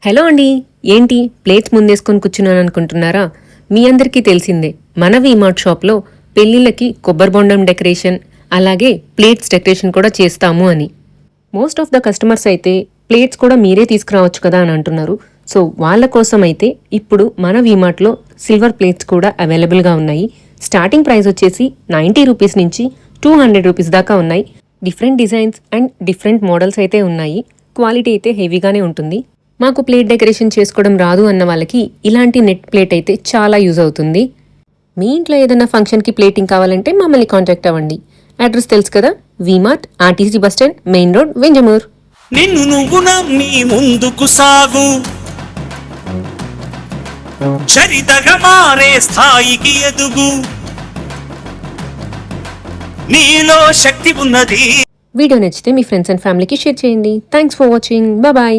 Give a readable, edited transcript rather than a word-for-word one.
Hello అండి, ఏంటి plates ముందేసుకొని కూర్చున్నాను అనుకుంటున్నారా? మీ అందరికీ తెలిసిందే మన వీమార్ట్ షాప్లో పెళ్ళిళ్ళకి కొబ్బరి బొండం డెకరేషన్ అలాగే ప్లేట్స్ డెకరేషన్ కూడా చేస్తాము అని. మోస్ట్ ఆఫ్ ద కస్టమర్స్ అయితే ప్లేట్స్ కూడా మీరే తీసుకురావచ్చు కదా అని అంటున్నారు. సో వాళ్ళ కోసం అయితే ఇప్పుడు మన వీమార్ట్లో సిల్వర్ ప్లేట్స్ కూడా అవైలబుల్గా ఉన్నాయి. స్టార్టింగ్ ప్రైస్ వచ్చేసి 90 రూపీస్ నుంచి 200 రూపీస్ దాకా ఉన్నాయి. Different designs and different models అయితే ఉన్నాయి. క్వాలిటీ అయితే హెవీగానే ఉంటుంది. మాకు ప్లేట్ డెకరేషన్ చేసుకోవడం రాదు అన్న వాళ్ళకి ఇలాంటి నెట్ ప్లేట్ అయితే చాలా యూజ్ అవుతుంది. మీ ఇంట్లో ఏదైనా ఫంక్షన్కి ప్లేటింగ్ కావాలంటే మమ్మల్ని కాంటాక్ట్ అవ్వండి. అడ్రస్ తెలుసు కదా, V-Mart, RTC bus stand, main road, Venjamur. నిన్ను నువ్వు నమ్మి ముందుకు సాగు, చరితగా మారే స్థాయికి ఎదుగు, నీలో శక్తి ఉన్నది. వీడియో నచ్చితే మీ ఫ్రెండ్స్ అండ్ ఫ్యామిలీకి షేర్ చేయండి. Thanks for watching. బాయ్.